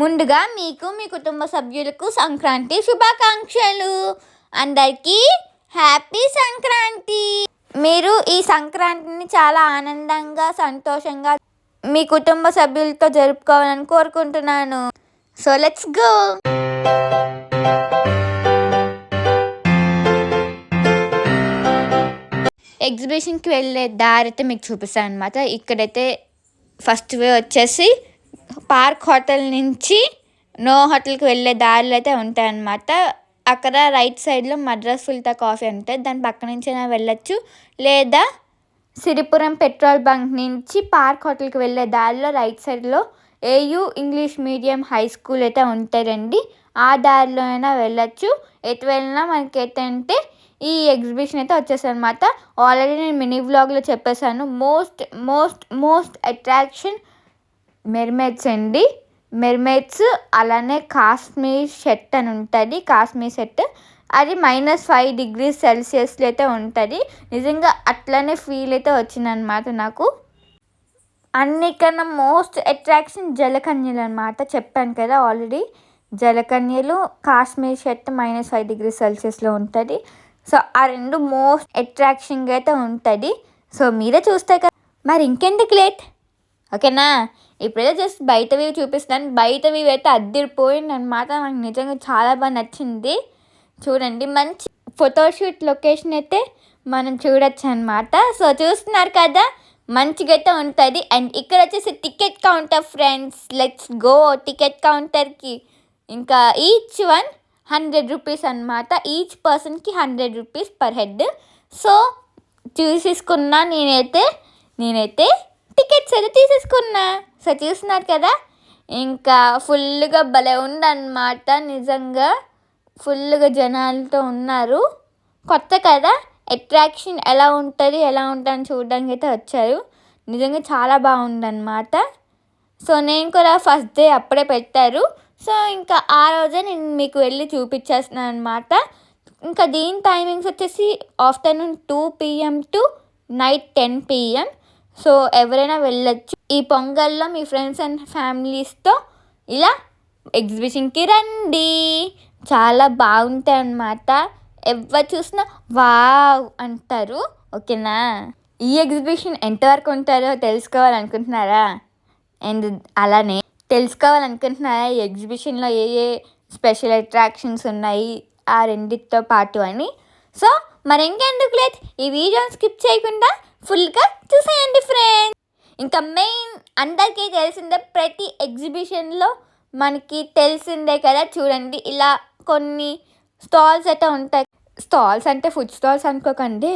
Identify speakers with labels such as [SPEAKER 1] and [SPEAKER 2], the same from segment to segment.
[SPEAKER 1] ముందుగా మీకు మీ కుటుంబ సభ్యులకు సంక్రాంతి శుభాకాంక్షలు. అందరికీ హ్యాపీ సంక్రాంతి. మీరు ఈ సంక్రాంతిని చాలా ఆనందంగా సంతోషంగా మీ కుటుంబ సభ్యులతో జరుపుకోవాలని కోరుకుంటున్నాను. So let's go. ఎగ్జిబిషన్కి వెళ్ళే దారి అయితే మీకు చూపిస్తాను అనమాట. ఇక్కడైతే ఫస్ట్ వే వచ్చేసి పార్క్ హోటల్ నుంచి నో హోటల్కి వెళ్ళే దారులు అయితే ఉంటాయన్నమాట. అక్కడ రైట్ సైడ్లో మద్రాస్ ఫిల్టర్ కాఫీ ఉంటుంది, దాని పక్క నుంచైనా వెళ్ళొచ్చు. లేదా సిరిపురం పెట్రోల్ బంక్ నుంచి పార్క్ హోటల్కి వెళ్ళే దారిలో రైట్ సైడ్లో AU English medium high school అయితే ఉంటారండి. ఆ దారిలో అయినా వెళ్ళొచ్చు. ఎటు వెళ్ళినా మనకి అంటే ఈ ఎగ్జిబిషన్ అయితే వచ్చేస్తుంది అనమాట. ఆల్రెడీ నేను మినీ వ్లాగ్లో చెప్పేశాను. Most most most attraction mermaids అండి. మెర్మైడ్స్, అలానే కాశ్మీర్ షర్ట్ అని ఉంటుంది. కాశ్మీర్ షర్ట్ అది -5 degrees సెల్సియస్లో అయితే ఉంటుంది. నిజంగా అట్లనే ఫీల్ అయితే వచ్చిందనమాట నాకు. అన్నికన్నా మోస్ట్ అట్రాక్షన్ జలకన్యలు అనమాట. చెప్పాను కదా ఆల్రెడీ. జలకన్యలు, కాశ్మీర్ షర్ట్ -5 degrees సెల్సియస్లో ఉంటుంది. సో ఆ రెండు మోస్ట్ అట్రాక్షన్గా అయితే ఉంటుంది. సో మీరే చూస్తాయి కదా, మరి ఇంకెందుకు లేట్, ఓకేనా? ఇప్పుడైతే జస్ట్ బయట వ్యూ చూపిస్తాను. బయట వ్యూ అయితే అద్దరిపోయింది అనమాట. నాకు నిజంగా చాలా బాగా నచ్చింది. చూడండి, మంచి ఫోటోషూట్ లొకేషన్ అయితే మనం చూడొచ్చు అనమాట. సో చూస్తున్నారు కదా, మంచిగా అయితే ఉంటుంది. అండ్ ఇక్కడ వచ్చేసి ticket counter friends. Let's go ticket కౌంటర్కి. ఇంకా ఈచ్ వన్ 100 rupees అనమాట. ఈచ్ పర్సన్కి 100 rupees పర్ హెడ్. సో చూసేసుకున్నా నేనైతే టికెట్స్ అయితే తీసేసుకున్నా. సో చూస్తున్నారు కదా, ఇంకా ఫుల్గా భలే ఉందన్నమాట. నిజంగా ఫుల్గా జనాలతో ఉన్నారు. కొత్త కదా, అట్రాక్షన్ ఎలా ఉంటుందని చూడడానికి అయితే వచ్చారు. నిజంగా చాలా బాగుందన్నమాట. సో నేను కూడా ఫస్ట్ డే అప్పుడే పెట్టారు. సో ఇంకా ఆ రోజే నేను మీకు వెళ్ళి చూపించేస్తున్నాను అనమాట. ఇంకా దీని టైమింగ్స్ వచ్చేసి afternoon 2 PM to night 10 PM. So ఎవరైనా వెళ్ళొచ్చు. ఈ పొంగల్లో మీ ఫ్రెండ్స్ అండ్ ఫ్యామిలీస్తో ఇలా ఎగ్జిబిషన్కి రండి. చాలా బాగుంటాయి అన్నమాట. ఎవరు చూసినా వావ్ అంటారు, ఓకేనా? ఈ ఎగ్జిబిషన్ ఎంతవరకు ఉంటారో తెలుసుకోవాలనుకుంటున్నారా? అండ్ అలానే తెలుసుకోవాలనుకుంటున్నారా ఈ ఎగ్జిబిషన్లో ఏ స్పెషల్ అట్రాక్షన్స్ ఉన్నాయి ఆ రెండిటితో పాటు అని? సో మరి ఇంకెందుకు లేట్, ఈ వీడియోని స్కిప్ చేయకుండా ఫుల్గా చూసేయండి ఫ్రెండ్స్. ఇంకా మెయిన్ అందరికీ తెలిసిందే, ప్రతి ఎగ్జిబిషన్లో మనకి తెలిసిందే కదా. చూడండి, ఇలా కొన్ని స్టాల్స్ అయితే ఉంటాయి. స్టాల్స్ అంటే ఫుడ్ స్టాల్స్ అనుకోకండి,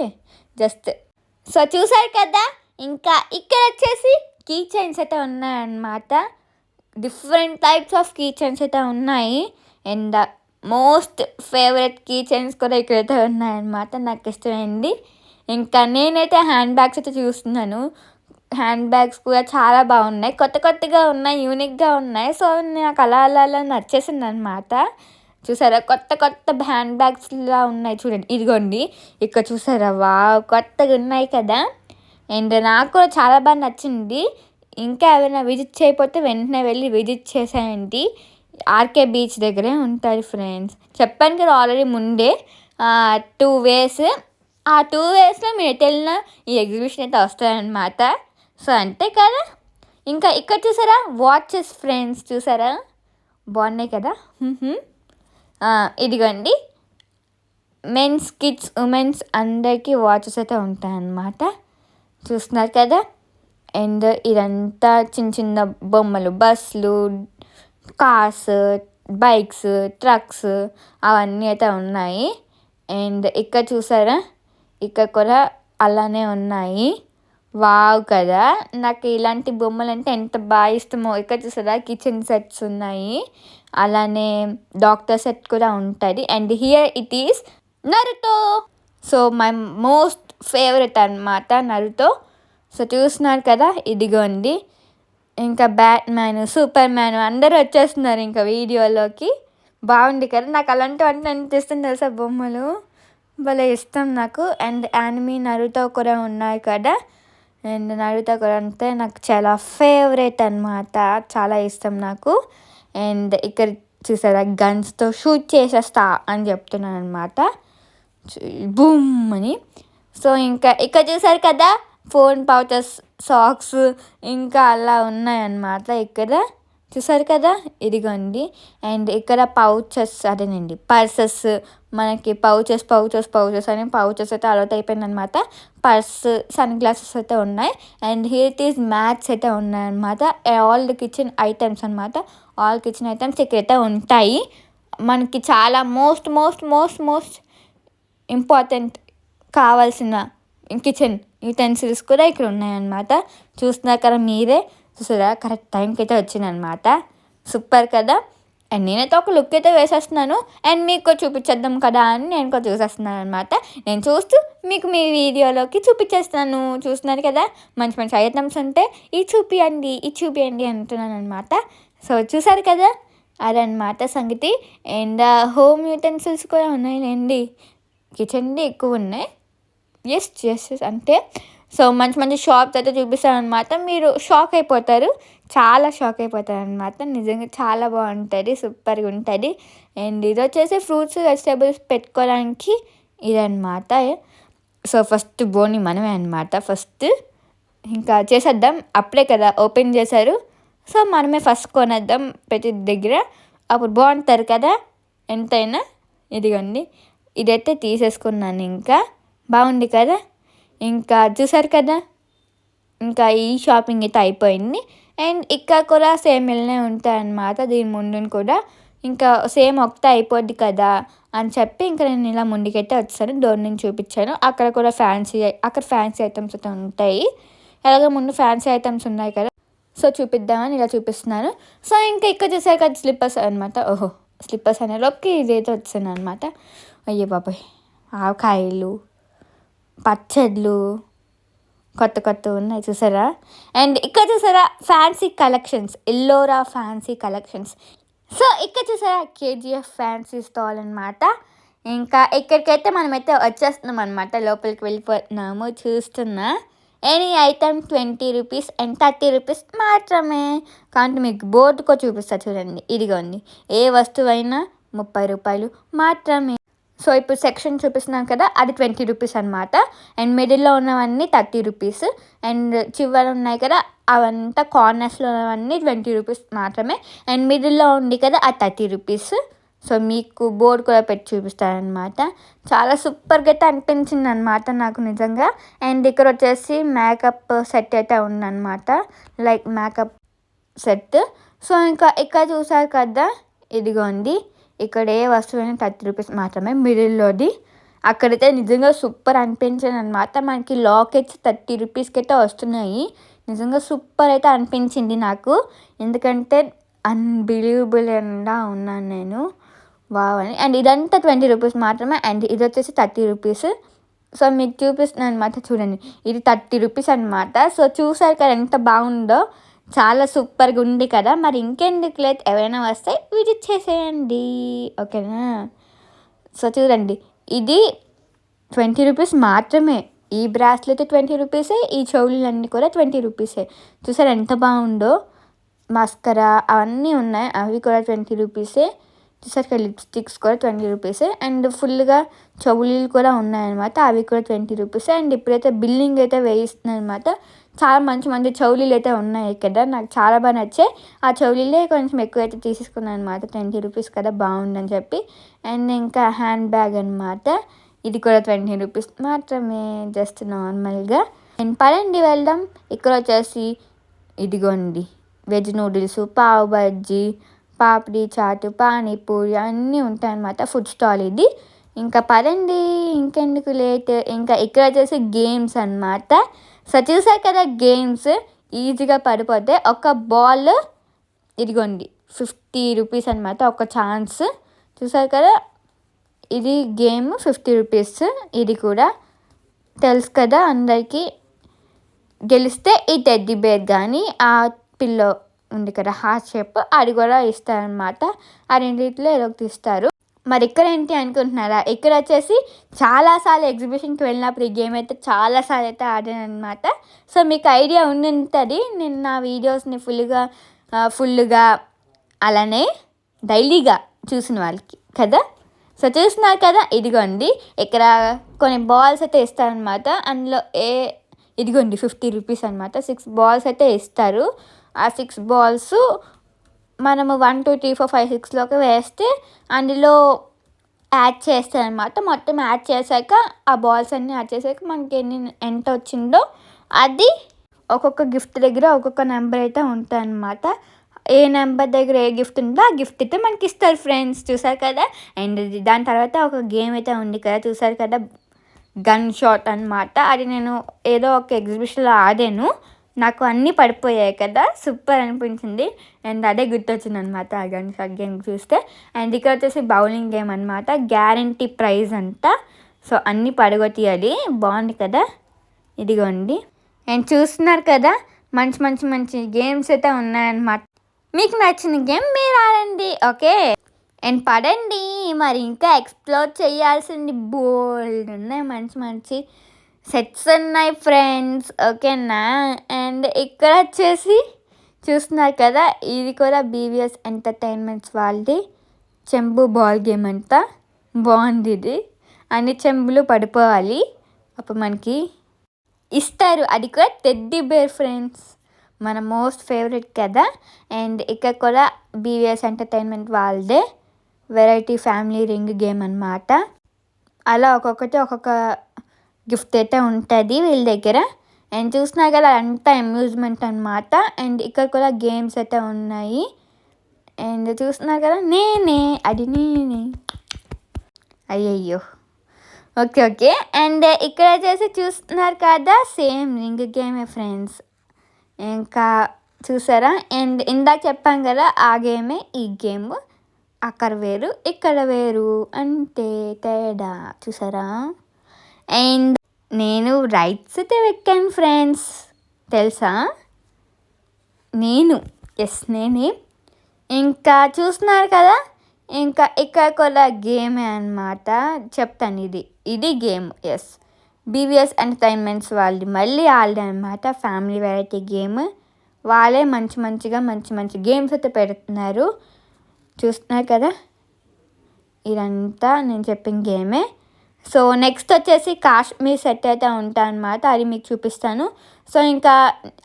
[SPEAKER 1] జస్ట్. సో చూసారు కదా, ఇంకా ఇక్కడ వచ్చేసి కీ చైన్స్ అయితే ఉన్నాయన్నమాట. Different types of key chains అయితే ఉన్నాయి. And most favourite key chains కూడా ఇక్కడైతే ఉన్నాయన్నమాట. నాకు ఇష్టమైంది. ఇంకా నేనైతే హ్యాండ్ బ్యాగ్స్ అయితే చూస్తున్నాను. హ్యాండ్ బ్యాగ్స్ కూడా చాలా బాగున్నాయి, కొత్తగా ఉన్నాయి, యూనిక్గా ఉన్నాయి. సో నాకు అలా నచ్చేసింది అనమాట. చూసారా, కొత్త హ్యాండ్ బ్యాగ్స్లా ఉన్నాయి. చూడండి, ఇదిగోండి ఇక్కడ చూసారా, కొత్తగా ఉన్నాయి కదా. అండ్ నాకు కూడా చాలా బాగా నచ్చింది. ఇంకా ఎవరైనా విజిట్ చేయకపోతే వెంటనే వెళ్ళి విజిట్ చేసేయండి. ఆర్కే బీచ్ దగ్గరే ఉంటుంది ఫ్రెండ్స్. చెప్పాను కదా ఆల్రెడీ ముందే. 2 ways. ఆ 2 waysలో మీరు ఎటు వెళ్ళినా ఈ ఎగ్జిబిషన్ అయితే వస్తాయన్నమాట. సో అంతే కదా. ఇంకా ఇక్కడ చూసారా వాచెస్ ఫ్రెండ్స్, చూసారా బాగున్నాయి కదా. ఇదిగోండి, మెన్స్, కిడ్స్, ఉమెన్స్ అందరికీ వాచెస్ అయితే ఉంటాయన్నమాట. చూస్తున్నారు కదా. అండ్ ఇదంతా చిన్న బొమ్మలు, బస్సులు, కార్స్, బైక్స్, ట్రక్స్ అవన్నీ అయితే ఉన్నాయి. అండ్ ఇక్కడ చూసారా, ఇక్కడ కూడా అలానే ఉన్నాయి. వావ్ కదా, నాకు ఇలాంటి బొమ్మలు అంటే ఎంత బాగా ఇష్టమో. ఇక్కడ చూసారా కిచెన్ సెట్స్ ఉన్నాయి, అలానే డాక్టర్ సెట్ కూడా ఉంటుంది. And here it is Naruto. So my most favourite అన్నమాట నరుటో. సో చూస్తున్నారు కదా, ఇదిగోండి. ఇంకా బ్యాట్మ్యాన్, సూపర్ మ్యాన్ అందరూ వచ్చేస్తున్నారు ఇంకా వీడియోలోకి. బాగుంది కదా, నాకు అలాంటివన్నీ అనిపిస్తుంది తెలుసా, బొమ్మలు భలే ఇష్టం నాకు. అండ్ యానిమీ నరుటో కూడా ఉన్నాయి కదా. అండ్ నరుటో కూడా అంటే నాకు చాలా ఫేవరెట్ అన్నమాట, చాలా ఇష్టం నాకు. అండ్ ఇక్కడ చూసారా గన్స్తో షూట్ చేసేస్తా అని చెప్తున్నాను అనమాట, బూమ్ అని. సో ఇంకా ఇక్కడ చూసారు కదా ఫోన్ పౌచెస్, సాక్స్ ఇంకా అలా ఉన్నాయన్నమాట. ఇక్కడ చూసారు కదా ఇదిగోండి. అండ్ ఇక్కడ పౌచెస్ అదేనండి పర్సెస్, మనకి పౌచెస్ అని పౌచెస్ అయితే అలౌట్ అయిపోయింది అనమాట. పర్స్, సన్ గ్లాసెస్ అయితే ఉన్నాయి. అండ్ హియర్ ఈజ్ మ్యాట్స్ అయితే ఉన్నాయన్నమాట. ఆల్ ది కిచెన్ ఐటమ్స్ అనమాట. ఆల్ కిచెన్ ఐటమ్స్ ఇక్కడైతే ఉంటాయి. మనకి చాలా most most most most important కావాల్సిన కిచెన్ యూటెన్సిల్స్ కూడా ఇక్కడ ఉన్నాయన్నమాట. చూస్తున్నారు కదా మీరే, చూసారా కరెక్ట్ టైంకి అయితే వచ్చిందనమాట. సూపర్ కదా. అండ్ నేనైతే ఒక లుక్ అయితే వేసేస్తున్నాను అండ్ మీకు చూపించేద్దాం కదా అని నేను కూడా చూసేస్తున్నాను అనమాట. నేను చూస్తూ మీకు మీ వీడియోలోకి చూపించేస్తున్నాను. చూస్తున్నారు కదా మంచి మంచి ఐటమ్స్ ఉంటే ఇది చూపియండి అంటున్నాను అనమాట. సో చూసారు కదా అదనమాట సంగతి. అండ్ హోమ్ యూటెన్సిల్స్ కూడా ఉన్నాయిలేండి, కిచెన్ది ఎక్కువ ఉన్నాయి. ఎస్ అంటే సో మంచి మంచి షాప్స్ అయితే చూపిస్తాను అనమాట. మీరు షాక్ అయిపోతారు, చాలా షాక్ అయిపోతారు అనమాట. నిజంగా చాలా బాగుంటుంది, సూపర్గా ఉంటుంది. అండ్ ఇది వచ్చేసి ఫ్రూట్స్ వెజిటేబుల్స్ పెట్టుకోవడానికి ఇదనమాట. సో ఫస్ట్ బోని మనమే అనమాట. ఫస్ట్ ఇంకా చేసేద్దాం, అప్పుడే కదా ఓపెన్ చేశారు. సో మనమే ఫస్ట్ కొనేద్దాం ప్రతి దగ్గర, అప్పుడు బాగుంటారు కదా ఎంతైనా. ఇదిగోండి ఇదైతే తీసేసుకున్నాను, ఇంకా బాగుంది కదా. ఇంకా చూసారు కదా, ఇంకా ఈ షాపింగ్ అయితే అయిపోయింది. అండ్ ఇక్కడ కూడా సేమ్ వెళ్ళనే ఉంటాయన్నమాట. దీని ముందు కూడా ఇంకా సేమ్ ఒకటే అయిపోద్ది కదా అని చెప్పి ఇంకా నేను ఇలా ముందుకైతే వచ్చాను, డోర్ నుంచి చూపించాను. అక్కడ కూడా ఫ్యాన్సీ ఐటమ్స్ అయితే ఉంటాయి. ఎలాగో ముందు ఫ్యాన్సీ ఐటమ్స్ ఉన్నాయి కదా, సో చూపిద్దామని ఇలా చూపిస్తున్నాను. సో ఇంకా ఇక్కడ చూసారు కదా స్లిప్పర్స్ అనమాట. ఓహో స్లిప్పర్స్ అనే లోపుకి ఇదైతే వచ్చాను అనమాట. అయ్యో బాబాయ్, ఆవకాయలు, పచ్చళ్ళు కొత్త ఉన్నాయి చూసారా. అండ్ ఇక్కడ చూసారా fancy collections, Ellora fancy collections. So ఇక్కడ చూసారా కేజీఎఫ్ ఫ్యాన్సీ స్టాల్ అనమాట. ఇంకా ఇక్కడికైతే మనమైతే వచ్చేస్తున్నాం అనమాట, లోపలికి వెళ్ళిపోతున్నాము. చూస్తున్నా any item 20 rupees and 30 rupees మాత్రమే. కాబట్టి మీకు బోర్డుకో చూపిస్తా చూడండి, ఇదిగోండి ఏ వస్తువైనా 30 రూపాయలు మాత్రమే. సో ఇప్పుడు సెక్షన్ చూపిస్తున్నాను కదా, అది 20 రూపీస్ అనమాట. అండ్ మిడిల్లో ఉన్నవన్నీ 30 రూపీస్. అండ్ చివర ఉన్నాయి కదా అవంతా కార్నర్స్లో ఉన్నవన్నీ 20 రూపీస్ మాత్రమే. అండ్ మిడిల్లో ఉంది కదా అది 30 రూపీస్. సో మీకు బోర్డు కూడా పెట్టి చూపిస్తారనమాట. చాలా సూపర్గా అయితే అనిపించింది అనమాట నాకు నిజంగా. అండ్ ఇక్కడ వచ్చేసి మేకప్ సెట్ అయితే ఉందన్నమాట, లైక్ మేకప్ సెట్. సో ఇంకా ఇక్కడ చూసారు కదా ఇదిగోండి, ఇక్కడ ఏ వస్తువైనా 30 రూపీస్ మాత్రమే. మిడిల్లోది అక్కడైతే నిజంగా సూపర్ అనిపించింది అనమాట. మనకి లాకెట్స్ 30 రూపీస్కి అయితే వస్తున్నాయి. నిజంగా సూపర్ అయితే అనిపించింది నాకు, ఎందుకంటే అన్బిలీవబుల్ ఎండా ఉన్నాను నేను, వావ్ అని. అండ్ ఇదంతా 20 రూపీస్ మాత్రమే. అండ్ ఇది వచ్చేసి 30 రూపీస్. సో మీకు చూపిస్తున్నాను అనమాట, చూడండి ఇది 30 రూపీస్ అనమాట. సో చూసారు కదా ఎంత బాగుందో, చాలా సూపర్గా ఉంది కదా. మరి ఇంకెందుకు లేదు, ఎవరైనా వస్తే విజిట్ చేసేయండి, ఓకేనా. సో చూడండి ఇది 20 రూపీస్ మాత్రమే. ఈ బ్రాస్లెట్ 20 రూపీసే, ఈ చెవులన్నీ కూడా 20 రూపీసే. చూసారు ఎంత బాగుందో. మస్కరా అవన్నీ ఉన్నాయి, అవి కూడా 20 రూపీసే. చూసారు లిప్స్టిక్స్ కూడా 20 రూపీసే. అండ్ ఫుల్గా చెవులీలు కూడా ఉన్నాయన్నమాట, అవి కూడా 20 రూపీసే. అండ్ ఇప్పుడైతే బిల్లింగ్ అయితే వేయిస్తున్నాయి అనమాట. చాలా మంచి మంచి చెవులీలు అయితే ఉన్నాయి కదా, నాకు చాలా బాగా నచ్చాయి. ఆ చెవులీలే కొంచెం ఎక్కువ అయితే తీసుకున్నాను అనమాట, 20 రూపీస్ కదా బాగుందని చెప్పి. అండ్ ఇంకా హ్యాండ్ బ్యాగ్ అనమాట, ఇది కూడా 20 రూపీస్ మాత్రమే, జస్ట్ నార్మల్గా. అండ్ పదండి వెళ్దాం. ఇక్కడ వచ్చేసి ఇదిగోండి వెజ్ నూడిల్స్, పావ్ బజ్జీ, పాపిడి చాటు, పానీపూరి అన్నీ ఉంటాయన్నమాట. ఫుడ్ స్టాల్ ఇది. ఇంకా పదండి ఇంకెందుకు లేట్. ఇంకా ఇక్కడ వచ్చేసి గేమ్స్ అనమాట. సో చూసారు కదా గేమ్స్, ఈజీగా పడిపోతే ఒక బాల్ ఇదిగోండి 50 రూపీస్ అనమాట, ఒక ఛాన్స్. చూసారు కదా ఇది గేమ్ 50 రూపీస్. ఇది కూడా తెలుసు కదా అందరికీ. గెలిస్తే ఈ టెడ్డీ బేర్ కానీ ఆ పిల్లో ఉంది కదా హార్ట్ షేప్, అది కూడా ఇస్తారనమాట. ఆ రెండింటిలో ఏదో ఒకటి ఇస్తారు. మరి ఇక్కడ ఏంటి అనుకుంటున్నారా, ఇక్కడ వచ్చేసి చాలాసార్లు ఎగ్జిబిషన్కి వెళ్ళినప్పుడు ఈ గేమ్ అయితే చాలాసార్లు అయితే ఆడాను అనమాట. సో మీకు ఐడియా ఉండి ఉంటుంది, నేను నా వీడియోస్ని ఫుల్గా అలానే డైలీగా చూసిన వాళ్ళకి కదా. సో చూస్తున్నారు కదా, ఇదిగోండి ఇక్కడ కొన్ని బాల్స్ అయితే ఇస్తారనమాట. అందులో ఇదిగోండి 50 రూపీస్ అనమాట. 6 బాల్స్ అయితే ఇస్తారు. ఆ 6 బాల్స్ మనము 1 2 3 4 5 6లోకి వేస్తే అందులో యాడ్ చేస్తారనమాట. మొత్తం యాడ్ చేశాక ఆ బాల్స్ అన్నీ యాడ్ చేశాక మనకి ఎంత వచ్చిందో అది ఒక్కొక్క గిఫ్ట్ దగ్గర ఒక్కొక్క నెంబర్ అయితే ఉంటాయన్నమాట. ఏ నెంబర్ దగ్గర ఏ గిఫ్ట్ ఉందో ఆ గిఫ్ట్ అయితే మనకి ఇస్తారు ఫ్రెండ్స్. చూసారు కదా. అండ్ దాని తర్వాత ఒక గేమ్ అయితే ఉంది కదా, చూసారు కదా, గన్ షాట్ అనమాట. అది నేను ఏదో ఒక ఎగ్జిబిషన్లో ఆడాను, నాకు అన్నీ పడిపోయాయి కదా, సూపర్ అనిపించింది. అండ్ అదే గుర్తొచ్చింది అనమాట ఆ గన్ షాట్ గేమ్ చూస్తే. అండ్ ఇక్కడ వచ్చేసి బౌలింగ్ గేమ్ అనమాట, గ్యారంటీ ప్రైజ్ అంట. సో అన్నీ పడగొట్టియాలి, బాగుంది కదా, ఇదిగోండి. అండ్ చూస్తున్నారు కదా, మంచి మంచి మంచి గేమ్స్ అయితే ఉన్నాయన్నమాట. మీకు నచ్చిన గేమ్ మీరు ఆడండి, ఓకే. అండ్ పడండి, మరి ఇంకా ఎక్స్ప్లోర్ చేయాల్సింది బోల్డ్ ఉన్నాయి, మంచి మంచి సెట్స్ ఉన్నాయి ఫ్రెండ్స్, ఓకేనా. అండ్ ఇక్కడ వచ్చేసి చూస్తున్నారు కదా, ఇది కూడా బీవీఎస్ ఎంటర్టైన్మెంట్స్ వాళ్ళది చెంబు బాల్ గేమ్ అంట. బాగుంది ఇది, అన్ని చెంబులు పడిపోవాలి అప్పుడు మనకి ఇస్తారు. అది కూడా టెడ్డీ బేర్ ఫ్రెండ్స్, మన మోస్ట్ ఫేవరెట్ కదా. అండ్ ఇక్కడ కూడా బీవీఎస్ ఎంటర్టైన్మెంట్ వాళ్ళదే వెరైటీ ఫ్యామిలీ రింగ్ గేమ్ అనమాట. అలా ఒక్కొక్కటి ఒక్కొక్క గిఫ్ట్ అయితే ఉంటుంది వీళ్ళ దగ్గర. అండ్ చూసినా కదా అంతా అమ్యూజ్మెంట్ అనమాట. అండ్ ఇక్కడ కూడా గేమ్స్ అయితే ఉన్నాయి. అండ్ చూస్తున్నారు కదా, అది నేనే, అయ్యయ్యో, ఓకే. అండ్ ఇక్కడ వచ్చేసి చూస్తున్నారు కదా, సేమ్ రింగ్ గేమే ఫ్రెండ్స్. ఇంకా చూసారా, అండ్ ఇందాక చెప్పాం కదా ఆ గేమే ఈ గేమ్. అక్కడ వేరు ఇక్కడ వేరు అంటే తేడా, చూసారా. అండ్ నేను రైట్స్ అయితే వెక్కాను ఫ్రెండ్స్, తెలుసా, నేనే. ఇంకా చూస్తున్నారు కదా, ఇంకా ఇక్కడ కూడా గేమే అనమాట, చెప్తాను. ఇది గేమ్, ఎస్, బీవీఎస్ ఎంటర్టైన్మెంట్స్ వాళ్ళది మళ్ళీ వాళ్ళదే అనమాట, ఫ్యామిలీ వెరైటీ గేమ్. వాళ్ళే మంచి మంచి గేమ్స్ అయితే పెడుతున్నారు. చూస్తున్నారు కదా, ఇదంతా నేను చెప్పిన గేమే. సో నెక్స్ట్ వచ్చేసి కాశ్మీర్ సెట్ అయితే ఉంటాయి అనమాట, అది మీకు చూపిస్తాను. సో ఇంకా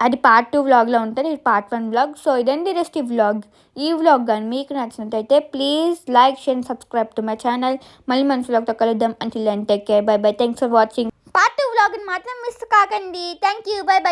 [SPEAKER 1] అది పార్ట్ 2 వ్లాగ్లో ఉంటుంది, ఇది పార్ట్ 1 వ్లాగ్. సో ఇదండి రెస్ట్ ఈ వ్లాగ్. ఈ వ్లాగ్ కానీ మీకు నచ్చినట్టయితే please like, share, subscribe to my channel. మళ్ళీ మంచి వ్లాగ్తో కలుద్దాం. Until then take care, bye bye, thanks for watching. Part 2 వ్లాగ్ని మాత్రం మిస్ కాకండి. Thank you, bye by.